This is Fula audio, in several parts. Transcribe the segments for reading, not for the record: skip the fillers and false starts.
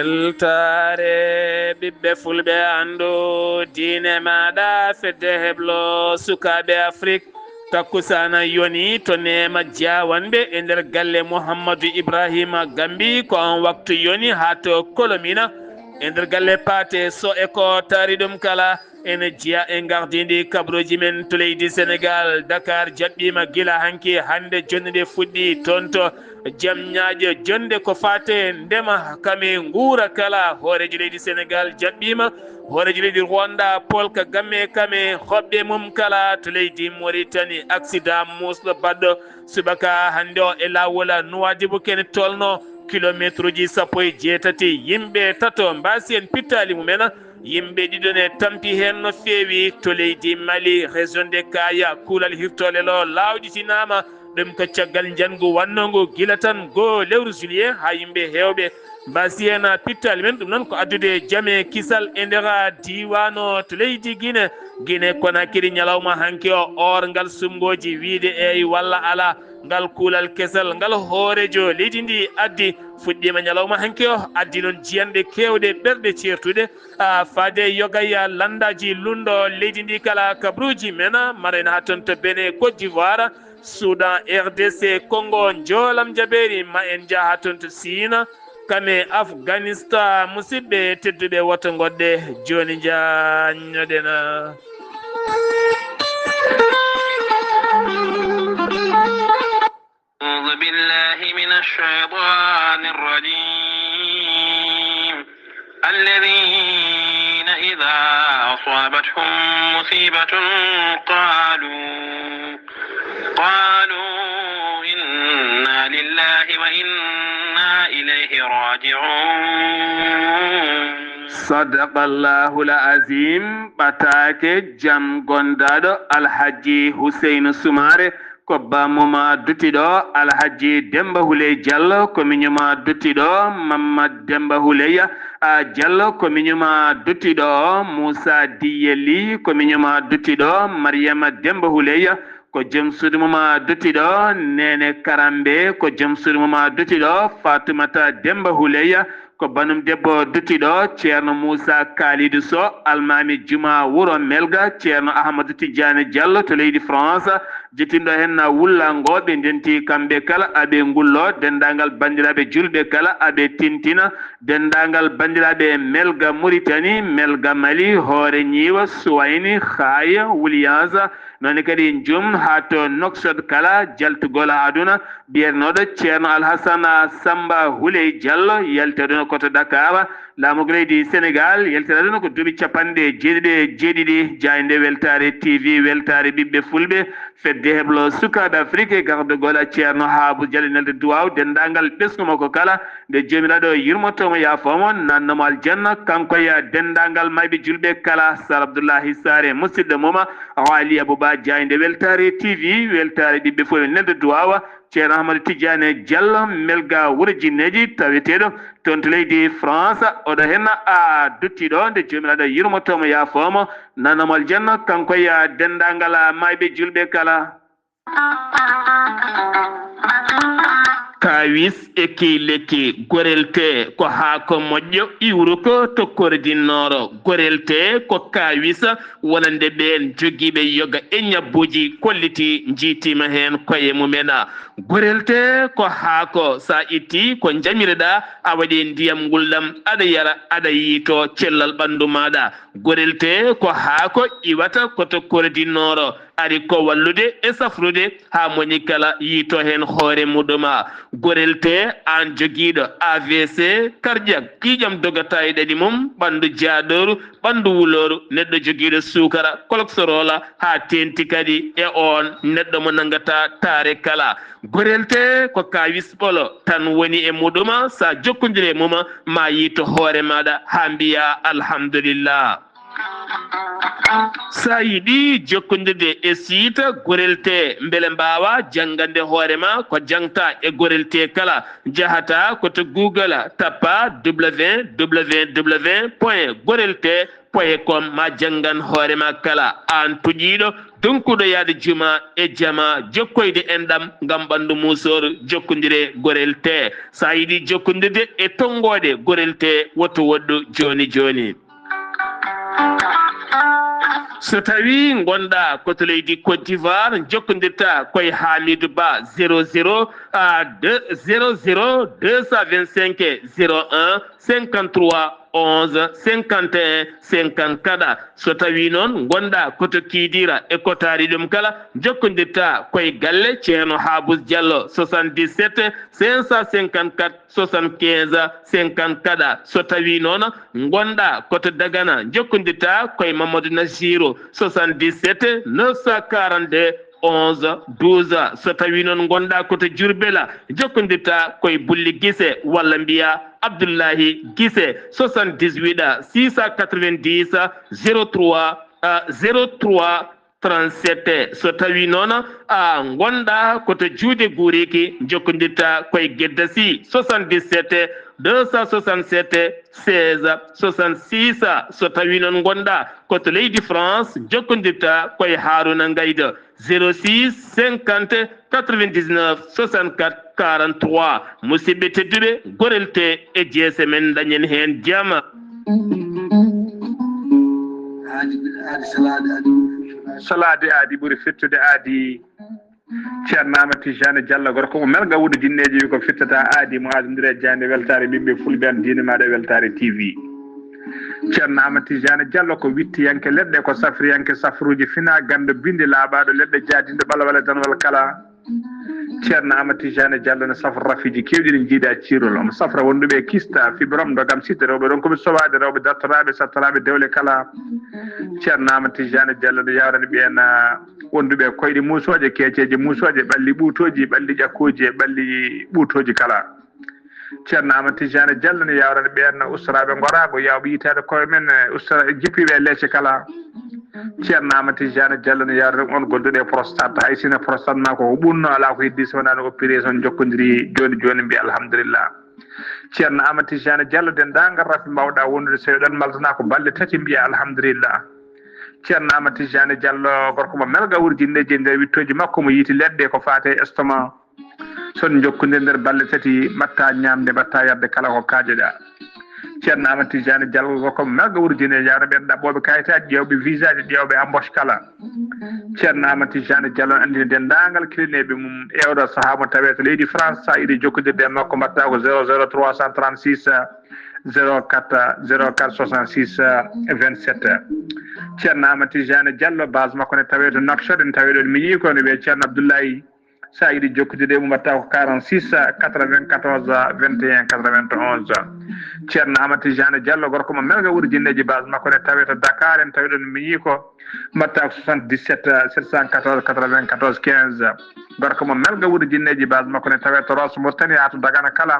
weltare ɓiɓɓe fulɓe andu diine maɗa fedde heblo sukaɓe afrique takkusana yoni to nema jawanɓe e nder galle mouhammadou ibrahima gambi ko on waktu yoni ha to kolomina e nder galle paate so e ko taari ɗum kala ene jeeya e gardidi kabruji men to leydi sénégal dakar jaɓɓima guila hanki hande jonde nde fuɗɗi toon to jamñaƴo jonde ko fate ndema kame guura kala hoorejo leydi sénégal jaɓɓima hoorejo leydi rwanda paul kagame kame hoɓɓe mum kala to leydi mauritanie accident musɗo baɗɗo subaka hande o e lawola nuwadibo kene tolno kilométre uji 17 yimɓe tato mbasi en pittali mumen yimɓe ɗiɗone tampi hen no feewi to leydi mali région de kaya kuulal hirtole lo lawƴitinama ɗum ko caggal jangu wannogu guila tan go lewru juillet ha yimɓe hewɓe mbasi hen pittali men ɗum noon ko addude jaame kisal e ndera diwano to leydi guine konakiri ñalawma hanki o or ngal sumgoji wiide eyi walla ala ngal kuulal kesal ngal hoorejo leydi ndi addi fuɗɗima ñalawma hanki o addi noon jiyanɗe kewɗe ɓerɗe certude faade yogaya landaji lundo leydi ndi kala kabruji men marena ha toon to bene côte d'ivoire soudan rdc congo jolam jaɓeri ma en jaaha toon to sina kame afghanistan musidɓe tedduɓe woto goɗɗe joni jañoɗena أعوذ بالله من الشيطان الرجيم الذين إذا أصابتهم مصيبة قالوا إنا لله وإنا إليه راجعون صدق الله العظيم ɓatake jam gondaɗo alhaji Hussein Soumare ko bamuma duttiɗo alhaji Demba Houleye Diallo ko miñuma duttiɗo Mamadou Demba Houleye Diallo ko miñuma duttiɗo Moussa Diyeli ko miñuma duttiɗo Mariama Demba Houleye ko joom suudu muma duttiɗo Nene Karambe ko joom suudu muma duttiɗo Fatoumata Demba Houleye ko banum debbo duttiɗo ceerno Moussa Kalidou Sow almami juma wuro melga ceerno Ahmadou Tidiane Diallo to leydi France jettinɗo hen wullangoɓe ndenti kamɓe kala aɓe ngullo dendagal bandiraɓe julɓe kala aɓe tintina dendagal bandiraɓe melga Mauritanie melga Mali hoore ñiiwa Suwayni Khaya Williams noni kadi jum ha to Nouakchott kala jaltugol aduna biyetnoɗo ceerno Alhassane Samba Houleye Diallo yalteduna koto Dakar laamu leydi Sénégal yaltiraɗuna ko duuɓi capanɗe jeeɗiɗi jayde weltare TV weltare ɓiɓɓe fulɓe fedde heblo sukaɓe Afrique gardugol ceerno Haabou Diallo duwaw dendagal ɓesgumo ko kala nde jomiraɗo yurmotomo yafomo nannomo aljanna kankoya dendagal mayɓe julɓe kala Sar Abdoullahi Sare musidɗo moma Ali Abouba jayde weltare TV weltare ɓiɓɓe fulɓe neddo duwawa ceerno Ahmadou Tidiane Diallo melga wuuro jinneji taweteɗo toon to leydi France oɗo hen duttiɗo nde jomiraɗo yurmotomo yafomo nannomo aljanna kankoya dendagal mayɓe julɓe kala kawis e lekki gorelte ko haako moƴƴo iwru ko tokkordinnoɗo gorelte ko kawis wonande ɓen jogiiɓe yoga e ñabbuji kolliti jiitima hen koye mumen gorelte ko haako sa itti ko jamireɗa a waɗi ndiyam ngulɗam aɗa yara aɗa yiito cellal ɓandu maɗa gorelte ko haako iwata ko tokkordinnoɗo ari ko wallude e safrude ha moni kala yiito hen hoore muɗuma gorelte an jogiiɗo AVC cardiaque qiijam dogata e ɗaɗi mum ɓandu jaaɗoru ɓandu wuloru neɗɗo jogiiɗo sukara cholesterol ha tenti kadi e on neɗɗo mo nangata taare kala gorelte ko kawis ɓolo tan woni e muɗuma sa jokkodiri e mum ma yiito hoore maɗa ha mbiya alhamdulillah sa yiɗi jokkodirde e siita gorelte beele mbawa janggande hoorema ko jangta e gorelte kala jahata koto Google tappa www.gorelte poye.com ma jangan hoorema kala an tuƴiɗo donkuɗo yaade juma e jama jokkoyde enɗam ngam ɓandu musor jokkodire gorel te sa yiɗi jokkodirde e tongode gorel te woto woɗɗo joni joni so tawi gonɗa koto leydi Côte d'Ivoire jokkodirta koye Hamidou Ba 00 225 01 53 11 51 54 so tawi noon gonɗa koto Kidira e kotari ɗum kala jokkodirta koye galle ceerno Habous Diallo 77 554 75 54 so tawi noon gonɗa koto Dagana jokkodirta koye Mamadou Nasirou 77 942 11 12 so tawi noon gonɗa koto Diourbel jokkodirta koye Bulli Guisse walla mbiya Abdoullahi Guisse 78 690 03 03 37 so tawi noon gonɗa koto Juude Guriki jokkodirta koye Gueddasi 77 267 16 66 so tawi noon gonɗa koto leydi France jokkodirta koye Harouna Ngayda 06 50 99 64 43 musidɓe tedduɓe gorel te e jeese men dañen hen jama salade aadi ɓuuri fettude aadi ceerno Amadou Tijani Diallo gorko mo melga wuude jinneji wi ko fittata aadi mo adodiri e jande weltare ɓiɓɓe fulɓe an diine maɗa weltare TV ceerno Amadou Tijani Diallo ko wittiyanke leɗɗe ko safriyanke safruji fina gando binde laaɓaɗo leɗɗe jaadinde ɓalawala danwal kala ceerno Amadou Tijani Diallo ne safra rafiji kewɗi ɗi jiiɗa cirol omo safra wonduɓe kista fibrom dogam sitte rewɓe ɗon koɓe sowade rewɓe dartoraɓe sattaraɓe dewle kala ceerno Amadou Tijani Diallo ne yawrani ɓen wonduɓe koyɗe musoje keeceje musoje ɓalli ɓuutoji ɓalli ƴakkuji e ɓalli ɓuutoji kala ceerno Amadou Tijani Diallo ne yawrani ɓen ustaraɓe gorago yawɓe yitede koye men ustora jippiɓe leecce kala ceerno Amadou Tijani Diallo ne yawrani on gonduɗe e prostate hay sino prostate ma ko ɓurno ala ko heddi so wonano opéré jokkodiri joni joni mbiya alhamdulillah ceerno Amadou Tijani Diallo dendagal rafi mbawɗa wondude so ɗon maltana ko balɗe tati mbiya alhamdulillah ceerno Amadou Tijani Diallo gorko mo melga wurjindeji nder wittoji makko mo yiiti leɗɗe ko fate estomac son jokkude nder balɗe tati mbatta ñamde mbatta yarde kala ko kaajoɗa ceerno Amadou Tijani Diallo gorko mo melga wurjine yawre ɓen ɗaɓɓoɓe kayitaji ƴewɓe visa ji ƴewɓe embauche kala ceerno Amadou Tijani Diallo andini dendagal kilineɓe mum ewɗo saaha mo tawe to leydi France sa yiiɗi jokkodirde e makko mbatta ko 00 336 04 04 66 27 ceerno Amadou Tijani Diallo base makko ne tawe to Nouakchott ne tawe ɗon mi yii ko ne wiye ceerno Abdoulaye sa yiɗi jokkodirde mum mbatta ko 46 94 21 91 ceerno Amadou Tijani Diallo gorko mo melga wurjinneji base makko ne tawe to Dakar en tawi ɗon mi yii ko mbatta ko 77 714 94 15 gorko mo melga wurjinneji base makko ne tawe to Rosso Mauritanie ha to Dagana kala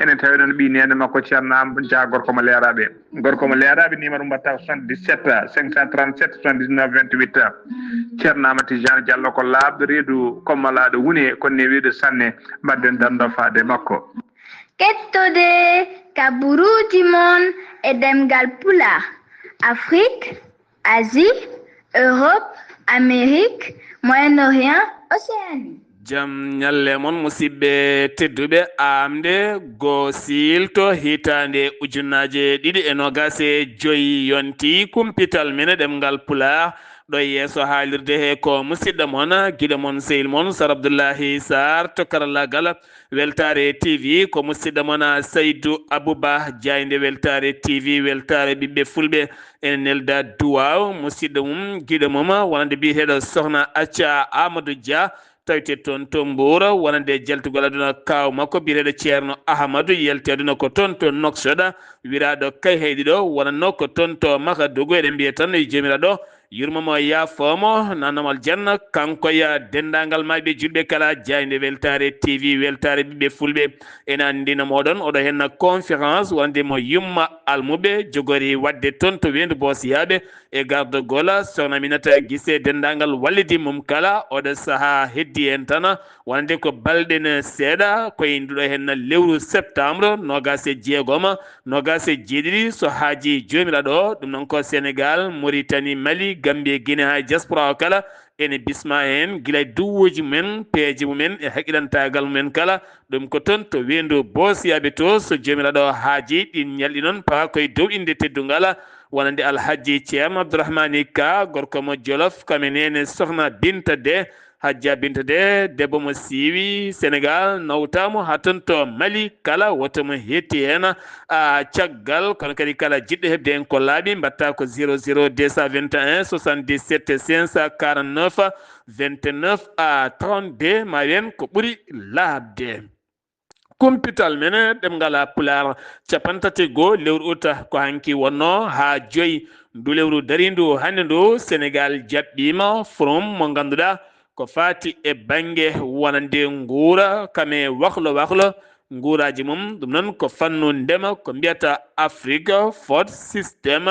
enen tawi ɗon ɓi nene makko ceerno Amadou Dia gorko mo leeraɓe numéro mbatta ko 77 537 79 28 ceerno Amadou Tijani Diallo ko laaɓɗo reedu kommalaɗo woni ko ne wiide sanne mbadden dando faade makko kettude kaburuji mon e demgal pula Afrique Asie Europe Amérique Moyen-Orient Océanie jam ñalle mon musidɓe tedduɓe amde go silto hitande ujunnaje ɗiɗi e nogase joyi yonti kumpital mene ɗemgal pulaar ɗo yeeso haalirde he ko musidɗo mon guiɗo mon sehil mon Sar Abdoullahi Sarr to karallagal weltare TV ko musidɗo mon Saydou Abouba jayde weltare TV weltare ɓiɓɓe fulɓe en nelda duwaw musidɗo mum guiɗo mum wonande biyeteɗo sohna Acca Amadou Dia tawte toon to Mbour wonande jaltugol aduna kaw makko biyeteɗo ceerno Ahmadou yalti aduna ko toon to Nouakchott wiraɗo kay heyɗi ɗo wonanno ko toon to Makadougou eɗen mbiya tan jomiraɗo yurmomo yafomo nanamal janna kanko ya dendagal maɓe julɓe kala jayde weltare TV weltare ɓiɓɓe fulɓe ena andina moɗon oɗo henna conférence wonde mo yumma almuɓe jogori wadde toon to wendu bosiyaɓe e gardo gola sohna Minata Gise dendagal wallidi mum kala oɗo saaha heddi en tan wonde ko balɗe ne seeɗa koye nduɗo hen lewru septembre nogas e jeegom nogas e jeeɗiɗi so haaji jomiraɗo ɗum noon ko Sénégal Mauritanie Mali Gambie Guinée ha diaspora o kala ene bisma hen guilay duwoji mumen peeje mumen e haqqiɗantagal mumen kala ɗum ko toon to wendu boosiyaɓe to so jomiraɗo haaji ɗin ñalɗi noon pa koye dow inde teddugal wonande alhaji Ceerno Abdourahmani Ka gorko mo Jolof kamen sohna Binta De Hajja Binta De debbo mo siiwi Sénégal nawtamo ha ton to Mali kala woto mo hetti hen caggal kono kadi kala jiɗɗo hebde en ko laaɓi mbatta ko 00 221 77 549 29 32 ma wiyen ko ɓuuri laabde kumpital mene ɗemgal Pulaar capantati go lewru uta ko hanki wonno ha joyi ndu lewru darindu hande ndu Sénégal jaɓɓima forum mo ganduɗa ko fati e bange wonande nguura kame wahlo nguuraji mum ɗum noon ko fannu ndema ko mbiyata Afrique Food System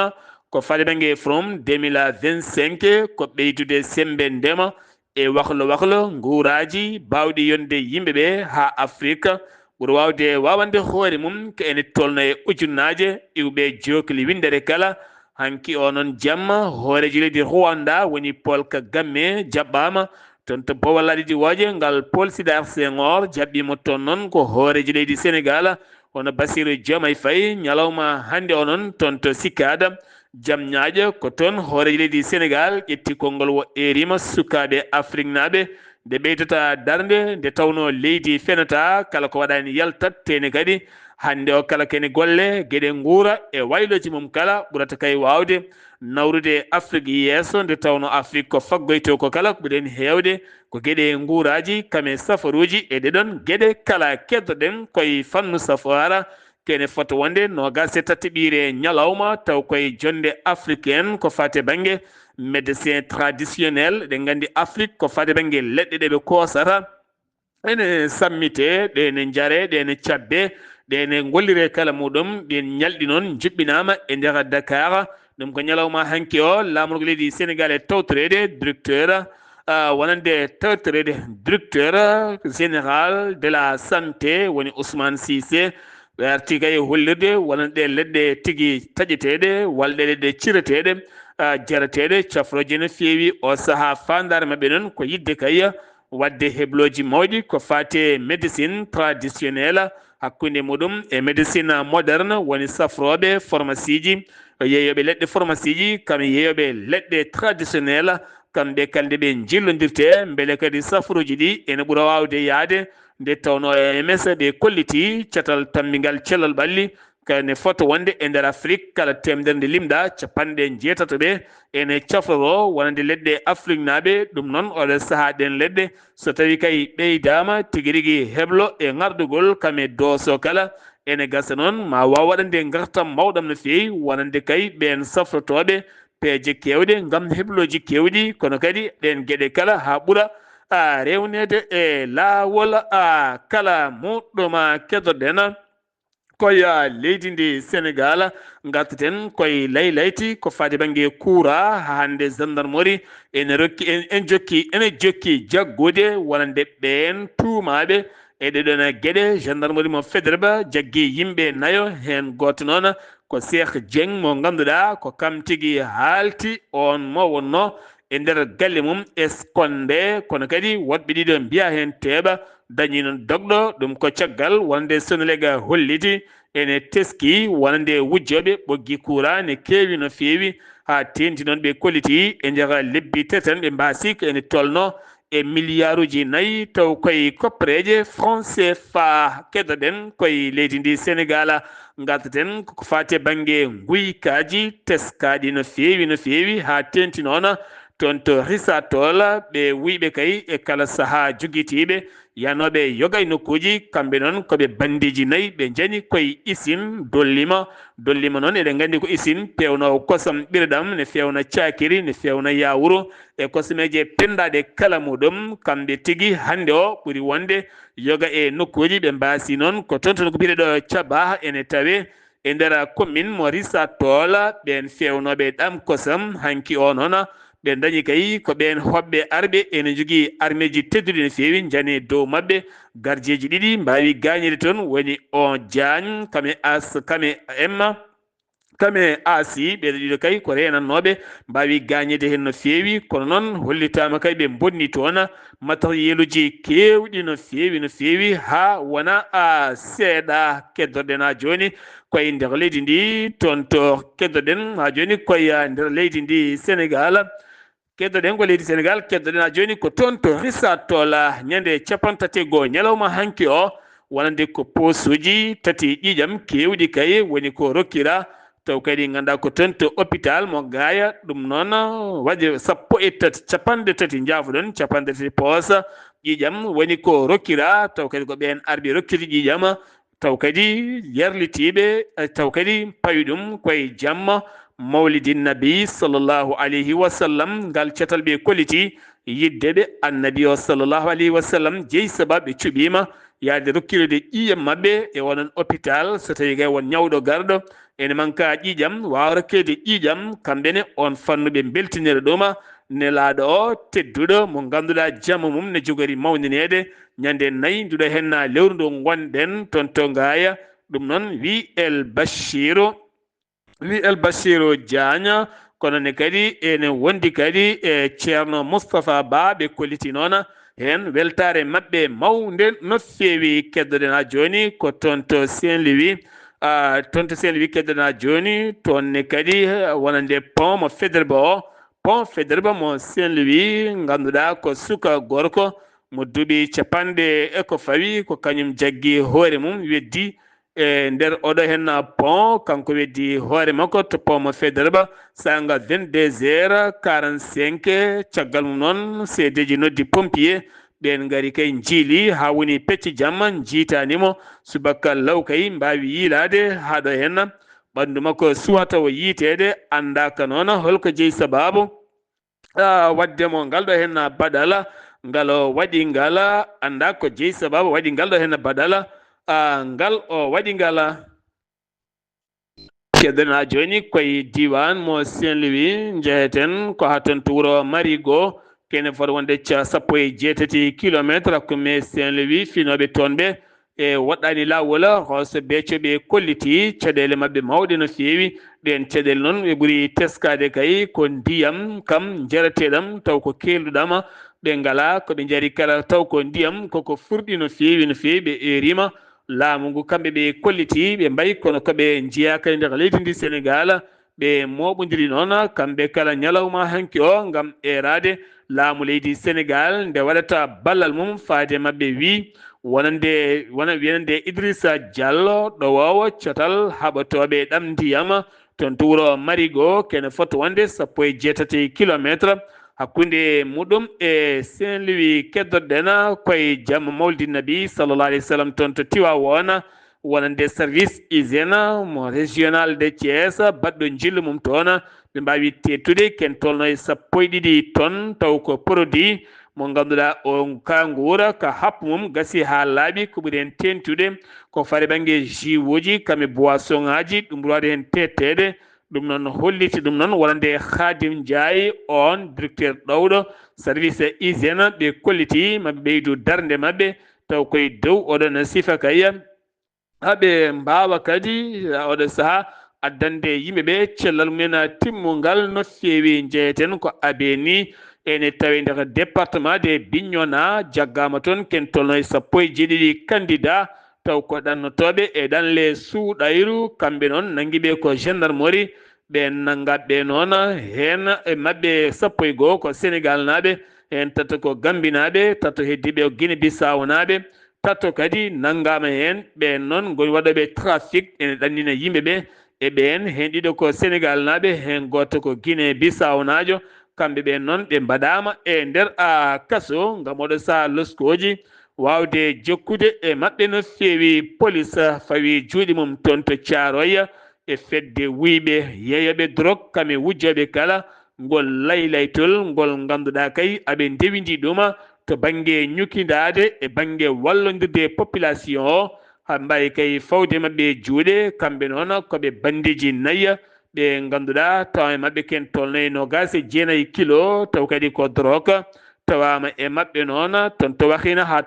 ko fati bange forum 2025 ko ɓeydude sembe ndema e wahlo nguuraji bawɗi yonde yimɓeɓe ha Afrique ɓuri wawde wawande hoore mum ko ene tolno e ujunnaje iwɓe jokli windere kala hanki onon jamma hooreji leydi Rwanda woni Paul Kagame jaɓɓama toon to Bowal Aɗiɗi Wooje ngal Paul Sédar Senghor jaɓɓimo toon noon ko hooreji leydi Sénégal hono Bassirou Diomaye Faye ñalawma hande onon toon to Sikada jam ñaaƴo ko toon hooreji leydi Sénégal ƴetti konngol wo erima sukaɓe Afrique naaɓe nde ɓeydata darde nde tawno leydi fenata kala ko waɗani yaltat tene kadi hande o kala kene golle gueɗe nguura e wayloji mum kala ɓurata kay wawde nawrude Afrique yeeso nde tawno Afrique ko faggoyto ko kala ɓuuren hewde ko gueɗe nguuraji kame safaruji e ɗeɗon gueɗe kala keddoɗen koye fannu safara kene foto wonde nogas e tataɓire ñalawma taw koye jonde africaine ko fate banggue médecin traditionnel ɗen gandi Afrique ko fate banggue leɗɗe ɗeɓe koosata ene sammite ɗene jaare ɗene cabbe ɗene gollire kala muɗum ɗen ñalɗi noon juɓɓinama e nder Dakar ɗum ko ñalawma hanki o lamorgo leydi Sénégal e tawtorede directeur wonande tawtorede directeur général de la santé woni Ousmane Cissé ɓe arti kay hollirde wonande leɗɗe tigui taƴeteɗe walɗe leɗɗe cireteɗe jarateɗe cafroje no feewi o saaha fandare mabɓe noon ko yidde kay wadde hebloji mawɗi ko fate médecine traditionnelle hakkude muɗum e médecine moderne woni safroɓe pharmacie ji yeeyoɓe leɗɗe pharmacie ji kam yeeyoɓe leɗɗe traditionnelle kamɓe kalde ɓe jillodirte beele kadi safruji ɗi ene ɓuura wawde yaade nde tawno EMS ɓe kolliti catal tambigal cellal ɓalli kane foto wonde e nder Afrique kala temedere nde limɗa capanɗe jeetato ɓe ene cafroro wonande leɗɗe Afrique naaɓe ɗum noon oɗo saaha ɗen leɗɗe so tawi kay ɓeydama tigui rigui heblo e ngardugol kame dooso kala ene gasa noon ma waw waɗande gartam mawɗam no fewi wonande kay ɓen safrotoɓe peeje kewɗe gam hebloji kewɗi kono kadi ɗen gueɗe kala ha ɓuura rewnede e laawol kala muɗɗuma keddoɗen koye leydi ndi Sénégal gartaten koye laylayti ko fade banggue coura hande gendarmerie ene jokki jaggude wonande ɓen tuumaɓe e ɗeɗon gueɗe gendarmerie mo Faidherbe jaggi yimɓe nayo hen goto noon ko Cheikh Dieng mo ganduɗa ko kam tigui haalti on mo wonno e nder galle mum eskonde kono kadi woɗɓe ɗiɗo mbiya hen teeɓa dañi noon dogɗo ɗum ko caggal wonde Senelega holliti ene teski wonande wujjoɓe ɓoggi courant ne kewi no fewi ha tenti noon ɓe kolliti e nder lebbi teten ɓe mbasi ko ene tolno e milliard uji 4 taw koye koppareje franc CFA keddoɗen koye leydi ndi Sénégal gartaten ko fate banggue guykaji teskaɗi no fewi ha tenti noon toon to risatol ɓe wiɓe kay e kala saaha joguitiɓe yanoɓe yogay nokkuji kamɓe noon koɓe bandiji 4 ɓe jani koye usine dollima noon eɗen gandi ko usine pewno kosam ɓirɗam ne fewna cakiri ne fewna yawuru e kosameje pendaɗe kala muɗum kamɓe tigui hande o ɓuuri wonde yoga e nokkuji ɓe mbasi noon ko toon ko mbiɗeɗo caɓa ene tawe e nder commune mo risa tola ɓen fewnoɓe ɗam kosam hanki o noon ɓe dañi kay ko ɓen hoɓɓe arɓe ene jogui armeji tedduɗi no fewi jani dow mabɓe gardieji ɗiɗi mbawi gañide toon woni on Diagne kame Emma kame asi ɓeɗo ɗiɗo kay ko renannoɓe mbawi gañede hen no fewi kono noon hollitama kay ɓe bonni toon matérieluji kewɗi no fewi ha wona seeɗa keddorɗen ha joni koye nder leydi ndi toon to keddoɗen ha joni koye nder leydi ndi Sénégal keddoɗen ko leydi Sénégal keddoɗen ha joni ko toon to risa tola ñande 31 ñalawma hanki o wonande ko posuji tati ƴiƴam kewɗi kay woni ko rokkira taw kadi ganduɗa ko toon to hôpital mo Gaya ɗum noon waɗi 13 capanɗe tati jafuɗon capanɗe tati poosa ƴiƴam woni ko rokkira taw kadi ko ɓen arɓe rokkiri ƴiƴam taw kadi yerlitiɓe taw kadi pawi ɗum koye jamma mawlidin nabi sallllahu alayhi wa sallam ngal cetal ɓe kolliti yiddeɓe annabi o sallllahu alayhi wa sallam jeeyi sababu ɓe cuɓima yaade rokkirde ƴiƴam mabɓe e wonon hôpital so tawi kay won ñawɗo garɗo ene manka ƴiƴam wawa rokkede ƴiƴam kamɓene on fannuɓe beltinira ɗuma nelaɗo o tedduɗo mo ganduɗa jamma mum ne jogori mawninede ñande 4 nduɗo henna lewru ndu gonɗen toon to Gaya ɗum noon wi El Bachiru Diagne kono ne kadi ene wondi kadi e ceerno Moustapha Ba ɓe kolliti noon hen weltare mabɓe mawde no fewi keddoɗen ha joni ko toon to Saint-Louis keddoɗen ha joni toon ne kadi wonande pont mo Faidherbe mo Saint-Louis ganduɗa ko suka gorko mo duuɓi capanɗe eko fawi ko kañum jaggui hoore mum weddi e nder oɗo hen pont kanko weddi hoore makko to pont mo Faidherbe sanga 22h45 caggal mum noon seedeji noddi pompier ɓen gari kay jiili ha woni pecce jamma jiitanimo subaka law kay mbawi yiilade haɗo hen ɓandu makko suwata o yiitede andaka noon holko jeeyi sababu waddemo ngal ɗo hen badala ngal o waɗi ngal anda ko jeeyi sababu waɗi ngal ɗo hen badala ngal o waɗi ngal keddoɗen ha joni koye diwan mo Saint-Louis jeeyeten ko ha toon to wuuro Marigo kene fota wonde 17 kilométre hakkude Saint-Louis finoɓe toon ɓe e woɗɗani lawol hoso beccoɓe kolliti caɗele mabɓe mawɗe no fewi ɗen caɗele noon ɓe ɓuuri teskade kay ko ndiyam kam jarateɗam taw ko kelduɗam ɓe ngala koɓe jaari kala taw ko ndiyam koko furɗi no fewi ɓe erima laamu ngu kamɓe ɓe kolliti ɓe mbayi kono koɓe jeyaka e nder leydi ndi Sénégal ɓe moɓodiri noon kamɓe kala ñalawma hanki o gam erade laamu leydi Sénégal nde waɗata ballal mum faade mabɓe wi wonande Idrissa Diallo ɗowowo cotal haɓatoɓe ɗam ndiyam toon to wuuro Marigo kene fota wonde 18 kilométre hakkude muɗum e Saint-Louis keddorɗen koye jamma mawlidi nabi sallallah alayhi wa sallam toon to Tivaouane wonande service hygiène mo régional de Thiès baɗɗo jillu mum toon ɓe mbawi tettude ken tolno e 12 tonnes taw ko produit mo ganduɗa on ka guura ka happu mum gasi ha laaɓi ko ɓuuri hen tentude ko fare banggue jus uji kame boisson ngaji ɗum ɓuuri hen tettede ɗum noon holliti ɗum noon wonande Khadim Ndiaye on directeur ɗowɗo service hygiène ɓe kolliti maɓe ɓeydu darde mabɓe taw koye dow oɗon sifa kay haɓe mbawa kadi oɗo saaha addande yimɓeɓe cellal mumen timmugal no fewi jeeyeten ko abeni ene tawi nder département de Bignona jaggama toon ken tolno e 17 candidat taw ko ɗannotoɓe e ɗanle suuɗayru kamɓe noon nanguiɓe ko gendarmerie ɓe nangaɓe noon hen e mabɓe 11 ko Sénégal naɓe hen tato ko Gambie naɓe tato heddiɓe Guinée Bissau naɓe tato kadi nangama hen ɓen noon goni waɗoɓe trafic ene ɗannina yimɓeɓe e ɓen hen ɗiɗo ko Sénégal naɓe hen goto ko Guinée Bissau najo kamɓe ɓen noon ɓe mbaɗama e nder kaso gam oɗo saaha loskoji wawde jokkude e mabɓe no fewi police fawi juuɗe mum toon to Thiaroye e fedde wuyɓe yeeyoɓe drogue kame wujjoɓe kala ngol laylaytol ngol ganduɗa kay aɓe ndewidi ɗum to banggue ñukidade e banggue wallodirde population o ha mbawi kay fawde mabɓe juuɗe kamɓe noon koɓe bandiji nayya ɓe ganduɗa tawa e mabɓe ken tolnoye nogas e jeenayyi kilo taw kadi ko drogue tawama e mabɓe noon toon to wakina ha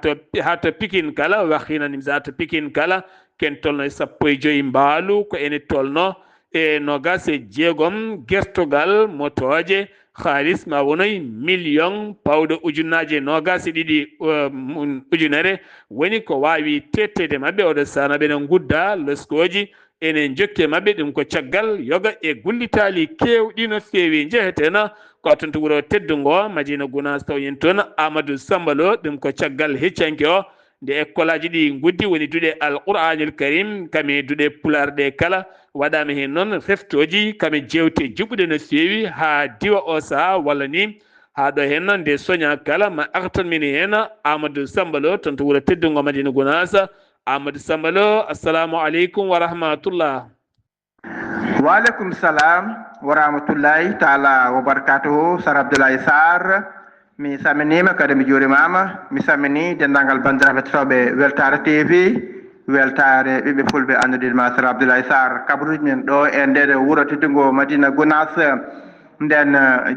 to Pikine kala wakina nimsa to Pikine kala ken tolno e 15 mbaalu ko ene tolno e nogas e jeegom gertogal motoje halis ma wonoy million pawɗo ujunnaje nogas e ɗiɗi ujunere woni ko wawi tettede mabɓe oɗo sana ɓeɗen gudda leskoji enen jokke mabɓe ɗum ko caggal yoga e gullitali kewɗi no fewi jeeheteno ko toon to wuuro teddugo Madina Gounass taw yen toon Amadou Sambalo ɗum ko caggal heccanke o nde école aji ɗi guddi woni duuɗe alqouranil karim kame duuɗe pularɗe kala waɗama hen noon reftoji kame jewte juɓɓuɗe no fewi ha diwa o saaha walla ni ha ɗo hen noon nde soña kala ma artan min hen Amadou Sambalo toon to wuuro teddugo Madina Gounass Amadou Sambalo assalamu aleykum wa rahmatullah. Wa aleykum salam wa rahmatullahi taala wa barakatuhu Sar Abdoulaye Sarr mi saminima kadi mi juurimama mi samini dendagal bandiraɓe tetoɓe Weltare TV weltare ɓiɓɓe fulɓe andudinma Sar Abdoulaye Sarr kabaruji men ɗo e nder wuuro teddugo Madina Gounass nden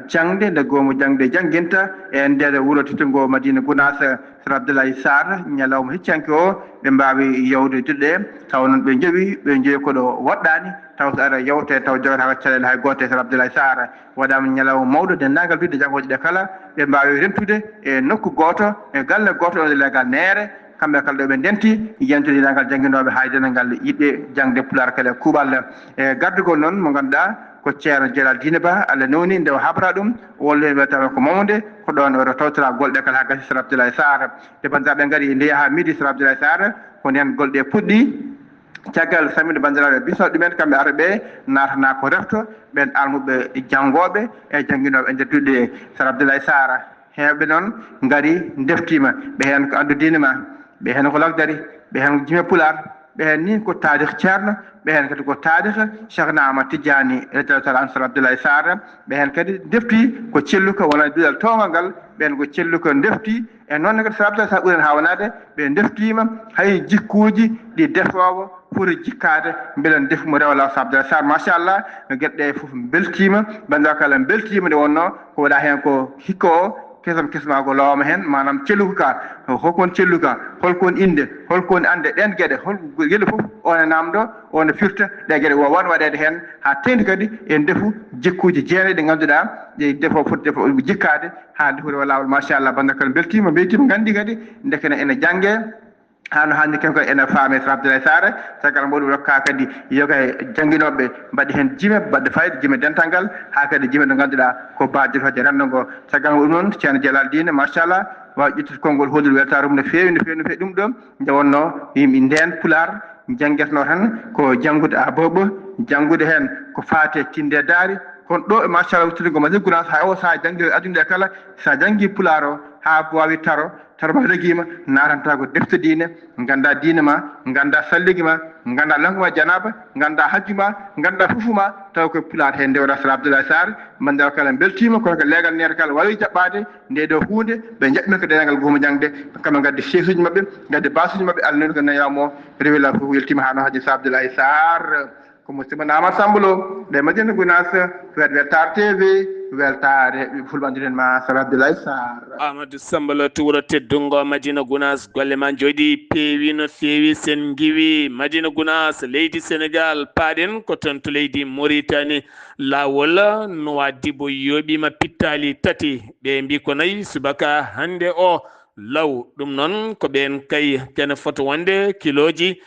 jangde nde goomu jangde jangguinta e nder wuuro teddugo Madina Gounass Sar Abdoulaye Sarr ñalawma heccanke o ɓe mbawi yewde duɗɗe taw noon ɓe jeewi koɗo woɗɗani taw so ara yewte taw jogata ko caɗele hay goto Sar Abdoulaye Sarr waɗama ñalawma mawɗo dendagal ɓiɗɗo janggoje ɗe kala ɓe mbawi rentude e nokku goto e galle goto ɗo legal neere kamɓe kala ɗo ɓe ndenti yentude dendagal jangguinoɓe hay dendagal yiɗɓe jangde pular kala kuuɓal e gardugol noon mo ganduɗa ko ceerno Djelal Dine Ba Allah nowni nde o habra ɗum wollude wiyatama ko Mamadou ko ɗon oto tawtora golɗe kala ha gasi Sar Abdoulaye Sarr te bandiraɓe gaari nde ha midi Sar Abdoulaye Sarr ko nden golɗe puɗɗi caggal samide bandiraɓe biso ɗumen kamɓe ara ɓe natana ko refto ɓen almuɓe janggoɓe e jangguinoɓe e nder duɗɗe Sar Abdoulaye Sarr hewɓe noon gaari deftima ɓe hen ko andu diine ma ɓe hen ko lagdari ɓe hen ko jime pular ɓe hen ni ko taarih ceerno ɓe hen kadi ko taarih Cheikhna Ahmad Tidiani radiyallahu anhu Sar Abdoulaye Sarr ɓe hen kadi defti ko celluka wona duɗal towgal ngal ɓen ko celluka defti e noon kadi Sar Abdoulaye Sarr ɓuuren hawnade ɓe deftima hay jikkuji ɗi defowo pour jikkade beelen defumo rewla Sar Abdoulaye Sarr machallah no gueɗɗe foof beltima bandiraɓe kala beltima nde wonno ko waɗa hen ko hikka o kesmago lowama hen manam celluka holkon celluka holkon inde holkon ande ɗen gueɗe hol gueɗe foof one namdo one firta ɗe gueɗe won waɗede hen ha tendi kadi en defu jikkuji jeenayi ɗi ganduɗa ɗi defo foti defo jikkade ha defori o lawol machallah banda kala beltima gandi kadi dekene ene jangge hano hande ken ko ene faame Sar Abdoulaye Sarr sagal mboɗum rokka kadi yoga jangguinoɓe mbaɗi hen jime mbaɗde fayida jime dental ngal ha kadi jime ɗo ganduɗa ko baditoje rendogo sagal muɗum noon ceerno Djelal Dine machallah wawi ƴettude konngol hollude weltare mum no fewi ɗum ɗo nde wonno yimɓe nden pular jangguetno tan ko janggude abobo janggude hen ko fate tinde daari kono ɗo e machallah wuttude Madina Gounass ha o saaha jangguide aduna kala sa janggi pular o ha wawi taro ma reguima natanta ko defte diine ganda diine ma ganda salligi ma ganda lankuma janaba ganda hajju ma ganda fufuma taw ko pular hen ndewra Sar Abdoulaye Sarr bandiraɓe kala beltima kono ko leegal nete kala wawi jaɓɓade nde ɗo hunde ɓe jaɓɓimen ko denagal goomu jangde kamɓe gadde chef uji mabɓe gadde basuji mabɓe Allah noni ko nayawmo rewila foof weltima hano haji Sar Abdoulaye Sarr ko musidɗo Amadou Sambalo nde Madina Gounass Weltare TV weltare fulɓandiren ma Sar Abdoulaye Sarr. Amadou Sambalo to wuuro teddungo Madina Gounass golle ma jooɗi peewi no feewi sen giwi Madina Gounass leydi Sénégal paaɗen ko ton to leydi Mauritanie lawol Nouadhibou yooɓima pittali tati ɓe mbi ko nayi subaka hande o law ɗum noon ko ɓen kay kene foto wonde kiloji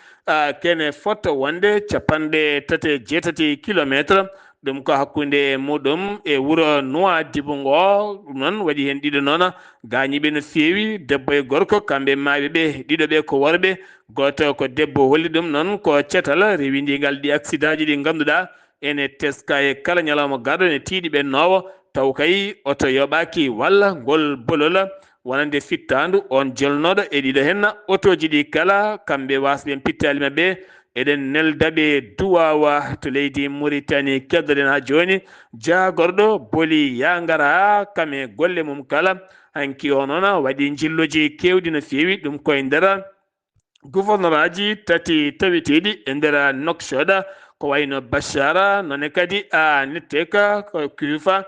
kene foto wonde capanɗe tati jeetati kilométre ɗum ko hakkunde muɗum e wuuro Nouadhibou ngo ɗum noon waɗi hen ɗiɗo noon gañiɓe no fewi debbo e gorko kamɓe maaɓe ɓe ɗiɗo ɓe ko worɓe goto ko debbo holli ɗum noon ko cetal rewindigal ɗi accident ji ɗi ganduɗa ene teska e kala ñalawma garɗo ne tiiɗi ɓennowo taw kay oto yoɓaki walla ngol bolol wonande fittandu on jelnoɗo e ɗiɗo hen otoji ɗi kala kamɓe wasɓe pittali mabɓe eɗen neldaɓe duwawa to leydi Mauritanie keddoɗen ha joni jagorɗo booli yagara kame golle mum kala hanki o noon waɗi jilloji kewɗi no fewi ɗum koye nder gouverneur aji tati tawiteɗi e nder noksoda ko wayno bashara nonne kadi nitteka ko kufa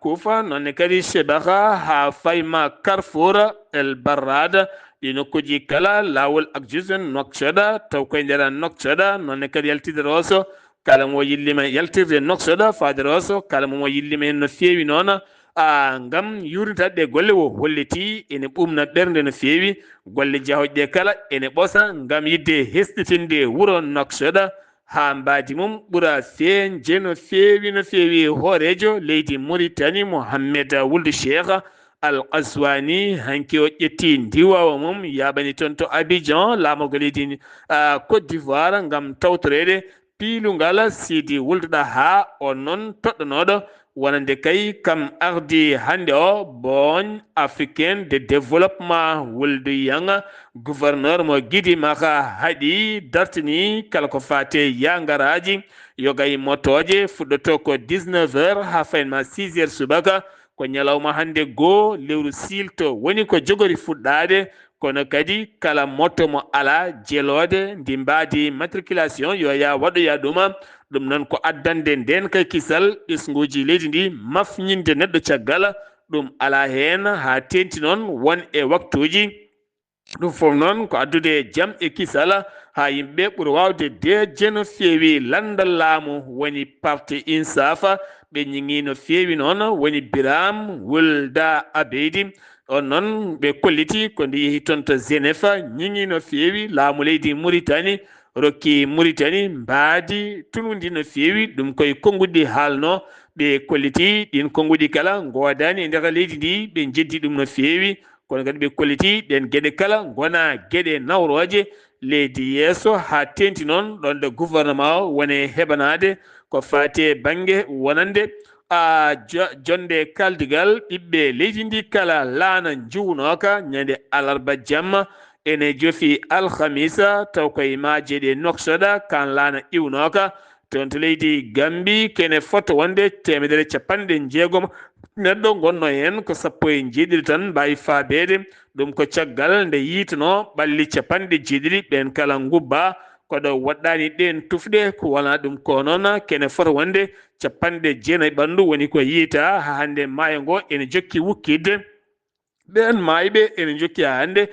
kufa nonne kadi shebaka ha fayma carrefour el barrada ɗi nokkuji kala lawol akjusen noksoda taw koye nder noksoda nonne kadi yaltideroso kala mo yillima yaltirde noksoda faderoso kala mo yillima hen no fewi noon ngam yurnitade golle o holliti ene ɓumna ɓernde no fewi golle jahoƴɗe kala ene ɓosa ngam yidde hesɗitinde wuro noksoda ha mbadi mum ɓuura feeñje no fewi hoorejo leydi Mauritanie Mohammed Wuld Cheikh Al Qaswani hanki o ƴetti ndiwawa mum yaɓani toon to Abidjan laamorgo leydi Côte d'Ivoire ngam tawtorede piilungal Sidi Wulduɗa ha on noon toɗɗonoɗo wonande kay kam ardi hande o bon africain de développement Wuldu Yang gouverneur mo Guidi maka haɗi dartini kala ko fate yangaraji yogay motoje fuɗɗoto ko 19h ha faynma 6h subaka ko ñalawma hande goo lewru silto woni ko jogori fuɗɗade kono kadi kala moto mo ala jelode ndi mbadi matriculation yo ya waɗoya ɗuma ɗum noon ko addande nden kay kisal ɓesguji leydi ndi mafñinde neɗɗo caggal ɗum ala hen ha tenti noon won e waktuji ɗum fof noon ko addude jaam e kisal ha yimɓe ɓuuri wawde deje no fewi landal laamu woni parti insafa ɓe ñiŋi no fewi noon woni Biram Wulda Abeydi on noon ɓe kolliti ko ndi yeehi toon to Genève ñiŋi no fewi laamu leydi Mauritanie rokki Mauritanie mbaadi tunundi no fewi ɗum koye konguɗi haalno ɓe kolliti ɗin konguɗi kala godani e nder leydi ndi ɓe jeddi ɗum no fewi kono kadi ɓe kolliti ɗen gueɗe kala gona gueɗe nawroje leydi yeeso ha tenti noon ɗon de gouvernement o wone heɓanade ko fate banggue wonande jonde kaldigal ɓiɓɓe leydi ndi kala laana juunoka ñande alarba jamma ene jofi alhamisa taw koye majeɗe noksoɗa kan laana iwnoka toon to leydi Gambi kene foto wonde 160 neɗɗo gonno hen ko 17 tan mbawi faabede ɗum ko caggal nde yiitano ɓalli 90 ɓen kala gubba koɗo waɗɗani ɗen tufɗe ko wona ɗum ko noon kene foto wonde 90 ɓandu woni ko yiita ha hande maayo ngo ene jokki wukkidde ɓen mayɓe ene jokki ha hande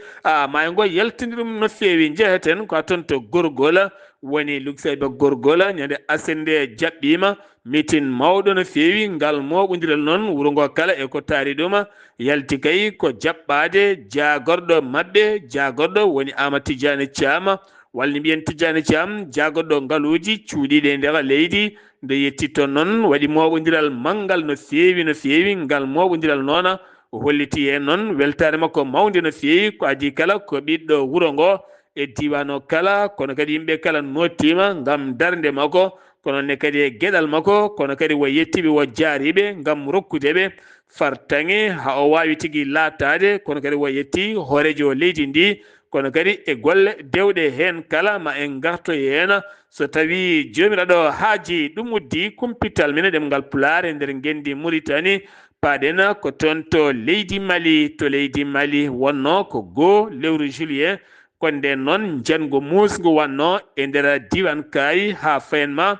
maayo ngo yaltini ɗum no fewi jeeheten ko toon to Gorgola woni luksayba Gorgola ñande asende jaɓɓima mitin mawɗo no fewi ngal moɓodiral noon wuro ngo kala e ko taari ɗum yalti kay ko jaɓɓade jagorɗo mabɓe jagorɗo woni Ama Tidiane Thiam walni mbiyen Tidiane Thiam jagorɗo ngaluji cuuɗiɗe e nder leydi nde yetti toon noon waɗi moɓodiral manggal no fewi ngal moɓodiral noon holliti hen noon weltare makko mawde no fewi ko adi kala ko ɓiɗɗo wuro ngo e diwan o kala kono kadi yimɓe kala nottima ngam darde makko kono ne kadi e gueɗal makko kono kadi wo yettiɓe wo jaariɓe ngam rokkudeɓe fartaŋe ha o wawi tigui lattade kono kadi wo yetti hoorejo leydi ndi kono kadi e golle dewɗe hen kala ma en gartoy hen so tawi jomiraɗo haaji ɗum uddi kumpital mine ɗemgal Pulaar e nder gendi Mauritanie paɗen ko toon to leydi Mali wonno ko goo lewru juillet ko nden noon jango musgo wanno e nder diwan Kayi ha fayenma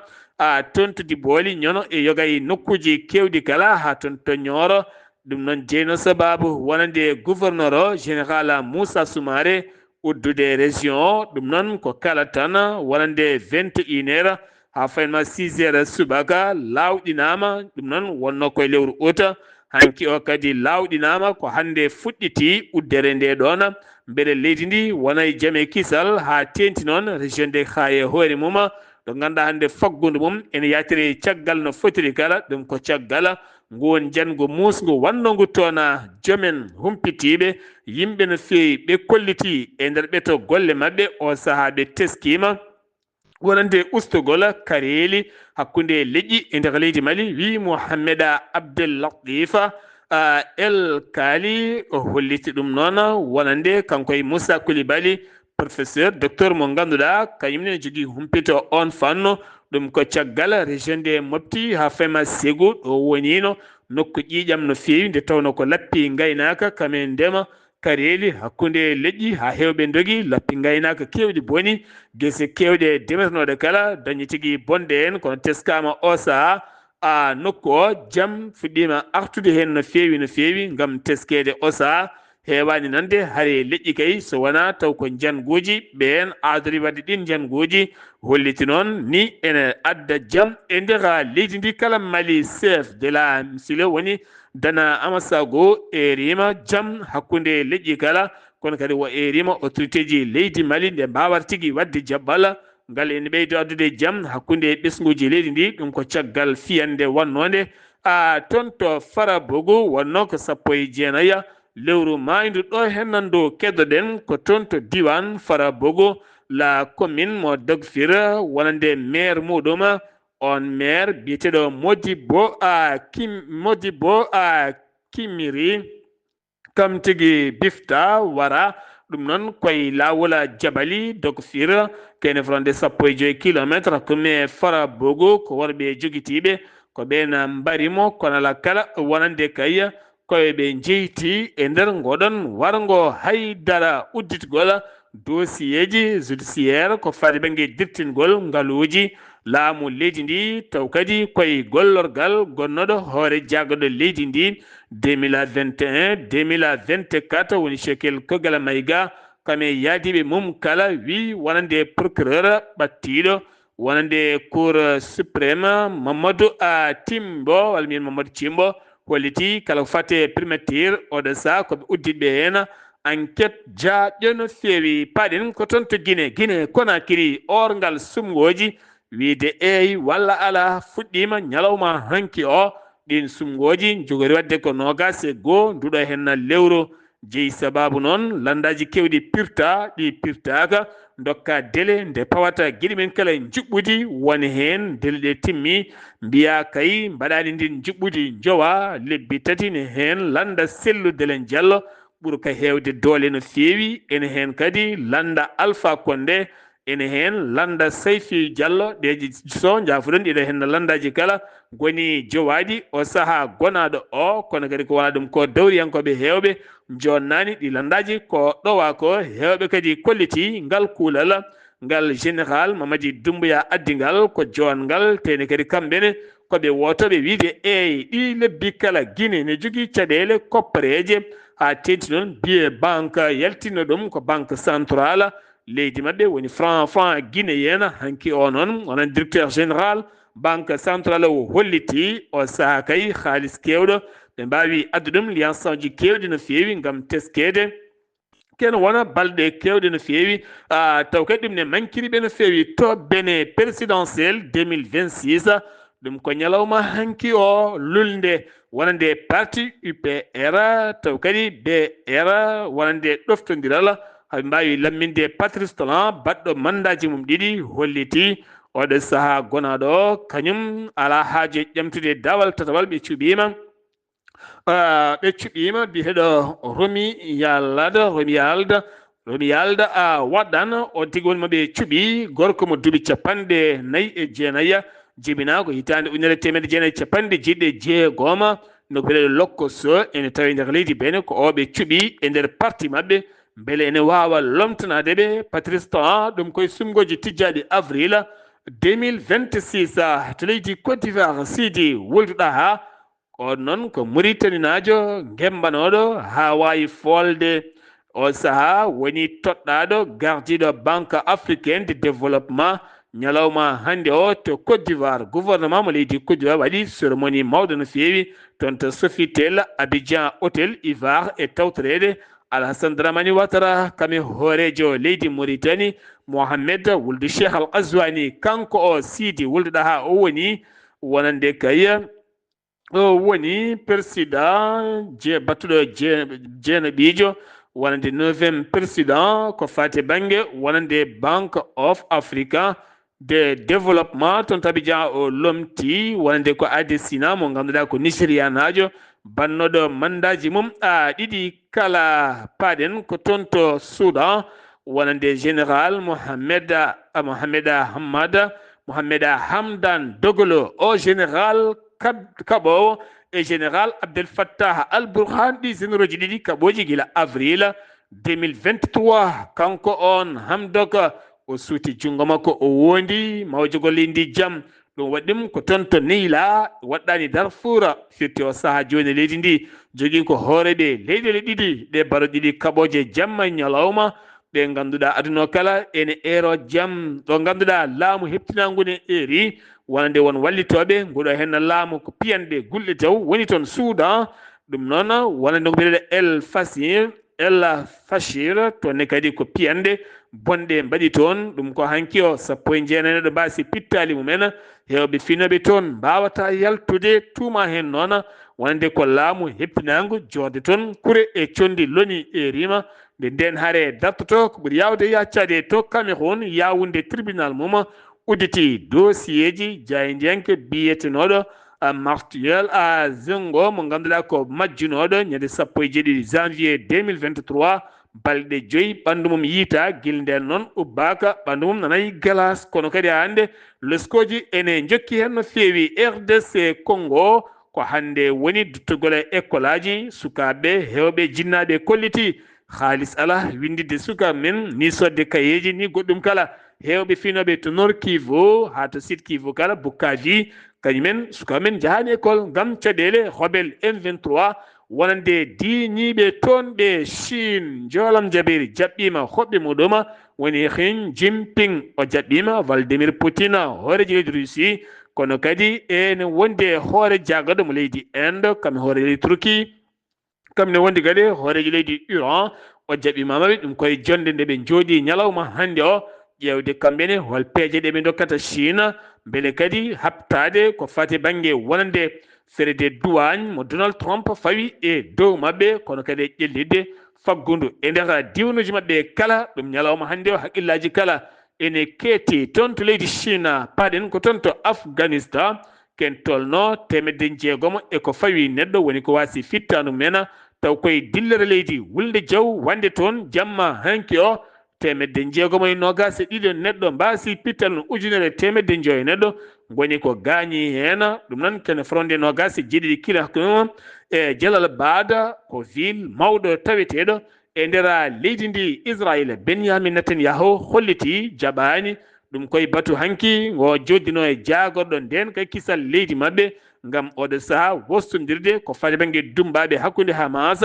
toon to Diboli ñono e yogay nokkuji kewɗi kala ha toon to Nioro ɗum noon jeyno sababu wonande gouverneur général Moussa Soumaré uddude région o ɗum noon ko kala tan wonande 21h ha fayenma 6h subaka lawɗinama ɗum noon wonno koye lewru août hanki o kadi lawɗinama ko hande fuɗɗiti uddere nde ɗon beele leydi ndi wonay jaame kisal ha tenti noon région de Kaye hoore mum ɗo ganduɗa hande faggudu mum ene yatiri caggal no fotiri kala ɗum ko caggal ngon jango musgo wannongu toon joomen humpitiɓe yimɓe no fewi ɓe kolliti e nder ɓeto golle mabɓe o saaha ɓe teskima wonande ustugol kareeli hakkunde leƴƴi e nder leydi Mali wi Mohamed Abdel Latif El Kali o holliti ɗum noon wonande kanko e Moussa Coulibaly professeur docteur mo ganduɗa kañumne jogui humpito on fanno ɗum ko caggal région de Mopti ha fema Ségou ɗo wonino nokku ƴiƴam no fewi nde tawno ko lappi gaynaka kamen ndema kareeli hakkunde leƴƴi ha hewɓe dogi lappi gaynaka kewɗi boni gese kewɗe demetanoɗe kala dañi tigui bonde en kono teskama o saaha nokku o jaam fuɗɗima artude hen no fewi gam teskede o saaha hewani nande haare leƴƴi kay so wona taw ko janguji ɓen adori wadde ɗin janguji holliti noon ni ene adda jaam e nder leydi ndi kala mali chef de la misile woni dana amasago e rima jaam hakkunde leƴƴi kala kono kadi wo e rima autorité ji leydi mali nde mbawata tigui wadde jabbal ngal ene ɓeydo addude jaam hakkunde ɓesguji leydi ndi ɗum ko caggal fiyande wannode toon to Farabogo wonno ko 19 lewru maydu ɗo hennandu keddoɗen ko toon to diwan Farabogo la commune mo Dagfir wonande maire muɗum on maire biyeteɗo Modibo Kimiri kam tigi bifta wara ɗum noon koye lawol jabali Dagfir kene fronde 15 kilométre komi Farabogo ko worɓe jogitiɓe ko ɓen mbarimo kono ala kala wonande kay koyeɓe jeyti e nder ngoɗon wargo haydara udditgol dossier ji judiciaire ko fade banggue dirtingol ngaluji laamu leydi ndi taw kadi koye gollorgal gonnoɗo hoore jaggoɗo leydi ndi 2021-2024 woni Cekel Kogal Mayiga kame yaadiɓe mum kala wi wonande procureur ɓattiɗo wonande cour suprême Mamadou Timbo walla mbiyen Mamadou Timbo holliti kala ko fate primature oɗo saha koɓe uddiɓe hen enquête jaaƴo no fewi paɗen ko toon to Guinée Conakry orgal sumgoji wiide eyi walla ala fuɗɗima ñalawma hanki o ɗin sumgoji jogori wadde ko 21 nduɗo hen lewru jeeyi sababu noon landaji kewɗi pirta ɗi pirtaka dokka délai nde pawata guiɗi men kala juɓɓudi woni hen délai ɗe timmi mbiya kay mbaɗani ndin juɓɓudi jowa lebbi 3 ne hen landa sellu Delen Diallo ɓuuri ka hewde doole no fewi ene hen kadi landa Alpha Condé ene hen landa Sayfi Diallo ɗeji so jafuɗon ɗiɗo hen landaji kala goni jowaɗi o saaha gonaɗo o kono kadi ko wona ɗum ko dawriyankoɓe hewɓe jonnani ɗi landaji ko ɗowa ko hewɓe kadi kolliti ngal kuulal ngal général Mamadi Doumbouya addigal ko jongal tene kadi kamɓene koɓe wotoɓe wiide eyi ɗi lebbi kala Guinée ne jogui caɗele koppareje ha tenti noon biye banque yaltino ɗum ko banque centrale leydi mabɓe woni franc guinéen hanki o noon onon directeur général banque centrale o holliti o saaha kay haalis kewɗo ɓe mbawi addu ɗum liancé ji kewɗi no fewi gam teskede kene wona balɗe kewɗe no fewi taw kadi ɗum ne mankiriɓe no fewi to bene présidentiel 2026 ɗum ko ñalawma hanki o lulde wonande parti UPR taw kadi BR wonande ɗoftodiral haɓe mbawi lamminde Patrice Talon baɗɗo mandaji mum ɗiɗi holliti oɗo saaha gonaɗo o kañum ala haaji ƴamtude dawal tatawal ɓe cuɓima biyeteɗo Romi Yalda waɗɗan on tigui woni moɓe cuuɓi gorko mo duuɓi 49 jibina ko hitande 1990 no beele lokkoso ene tawi nder leydi Benin ko oɓe cuuɓi e nder parti mabɓe beele ene wawa lomtanadeɓe Patrice Talon ɗum koye sumgoji tijjaɗi avril 2026 to leydi Côte d'Ivoire Sidi wolduɗa ha on noon ko Mauritanie najo gembanoɗo ha wawi folde o saaha woni toɗɗaɗo gardiɗo banque africaine de développement ñalawma hande o to Côte d'Ivoire gouvernement mo leydi Côte d'Ivoire waɗi cérémonie mawɗo no fewi toon to Sofitel Abidjan Hôtel Ivoire e tawtorede Alassane Dramani Ouattara kami hoorejo leydi Mauritanie Mohamed wuldu Cheikh Al Ghazouani kanko o Sidi wulduɗa ha o woni wonande kay o woni président battuɗo jeenaɓijo wonande 9e président ko fate banggue wonande Banque of Africa de développement toon to Abidjan o lomti wonande ko Adesina mo ganduɗa ko nigérianajo bannoɗo mandaji mum ɗiɗi kala paɗen ko toon to Soudan wonande général Mohamed Hamdan Dogolo o général kaɓowo e général Abdel Fattah al-Burhan ɗi zénéroji ɗiɗi kaɓoji gila avril 2023 kanko on hamdoka o suuti jungo makko o wondi mawjogolindi jam ɗum waɗɗum ko toon to neyla waɗɗani Darfour firti o saaha joni leydi ndi jogui ko hooreɓe leyɗele ɗiɗi ɗe baro ɗiɗi kaɓoje jamma ñalawma ɓe ganduɗa aduna kala ene ero jaam ɗo ganduɗa laamu heptinagu ne eri wonande won wallitoɓe nguɗo hen laamu ko piyanɓe gulɗe jaw woni toon Soudan ɗum noon wonande ko mbiyeɗe El Fashir toonne kadi ko piyande bonɗe mbaɗi toon ɗum ko hanki o 19 mbasi pittali mumen hewɓe finoɓe toon mbawata yaltude tuma hen noon wonande ko laamu heppinagu jorde toon kure e condi loni e rima nde nden haare dartoto ko ɓuuri yawde yaccade to Cameroun yawunde tribunal mum udditi dossier ji jaydiyanke biyetenoɗo Martial Zengo mo ganduɗa ko majjunoɗo ñande 17 janvier 2023 balɗe 5 ɓandu mum yiita guil nden noon ubbaka ɓandu mum nanayi galas kono kadi hande leskoji ene jokki hen no feewi RDC Congo ko hande woni duttugol école aji sukaɓe hewɓe jinnaɓe kolliti halis ala windide sukaɓe men ni sodde kayeji ni goɗɗum kala hewɓe finoɓe to Nord Kivu ha to Sud Kivu kala Bukavi kañumen sukaɓe men jahani école gam caɗele hobel M23 wonande diñiɓe toon ɓe Chine jolam jabiri jaɓɓima hoɓɓe muɗum woni Xi Jinping o jaɓɓima Vladimir Poutine hooreji leydi Russie kono kadi ene wonde hoore jagaɗo mo leydi Inde kam hoore leydi Turquie kamne wondi kadi hooreji leydi Iran o jaɓɓimamaɓe ɗum koye jonde nde ɓe jooɗi ñalawma hande o ƴewde kamɓene hol peeje ɗe ɓe dokkata Chine beele kadi habtade ko fati banggue wonande ferede douane mo Donald Trump fawi e dow mabɓe kono kadi e ƴellidde faggudu e nder diwnuji mabɓe kala ɗum ñalawma hande o haqqillaji kala ene keeti toon to leydi Chine paɗen ko toon to Afghanistan ken tolno 600 e ko fawi neɗɗo woni ko wasi fittanu men taw koye dillere leydi wulde jaw wande toon jamma hanki o 620 neɗɗo mbasi pittal no 1,100 neɗɗo goni ko gaañi hen ɗum noon kene fronde 27 kilo hakkude e Jalalabad ko ville mawɗo taweteɗo e nder leydi ndi Israël Benyamin Netanyahu holliti jaɓani ɗum koye batu hanki o joddino e jagorɗo nden kay kisal leydi mabɓe gam oɗo saaha wostodirde ko fati banggue dumbaɓe hakkude Hamas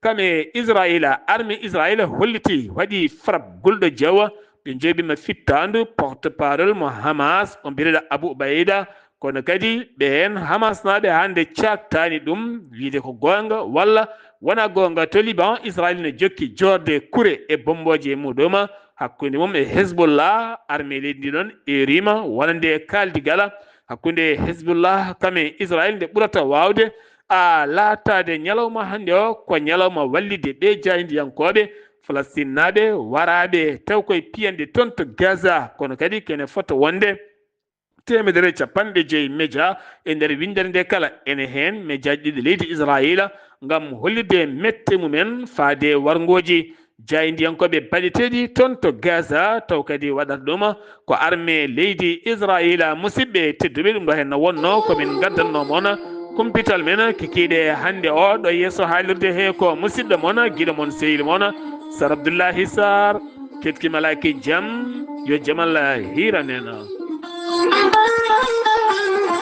kame Israël armée Israël holliti waɗi frappe gulɗo jawa ɓe joɓima fittandu porte parole mo Hamas o mbiyeɗo Abou Ubaida kono kadi ɓen Hamas naɓe hande cattani ɗum wiide ko gonga walla wona gonga to Liban Israël ne jokki jorde kure e bomboje muɗum hakkude mum e Hezbollah armée leydi ndi ɗon e rima wonande kaldigala hakkude Hezbollah kame Israël nde ɓurata wawde a laatade ñalawma hande o ko ñalawma wallide ɓe jaydiyankoɓe Falastine naɓe waraɓe taw koye piyande toon to Gaza kono kadi kene fota wonde 150 média e nder windere nde kala ene hen médiaji ɗiɗi leydi Israël gam hollide mette mumen faade wargoji jaydiyankoɓe baɗeteɗi toon to Gaza taw kadi waɗata ɗum ko armée leydi Israël musidɓe tedduɓe ɗum ɗo hen wonno komin gaddanno moon kumpital men kikiɗe hande o ɗo yesso haalirde he ko musidɗo moon guiɗo moon sehil moon Sar Abdoullahi Sarr ketkimalaki jaam yo jamal hiranen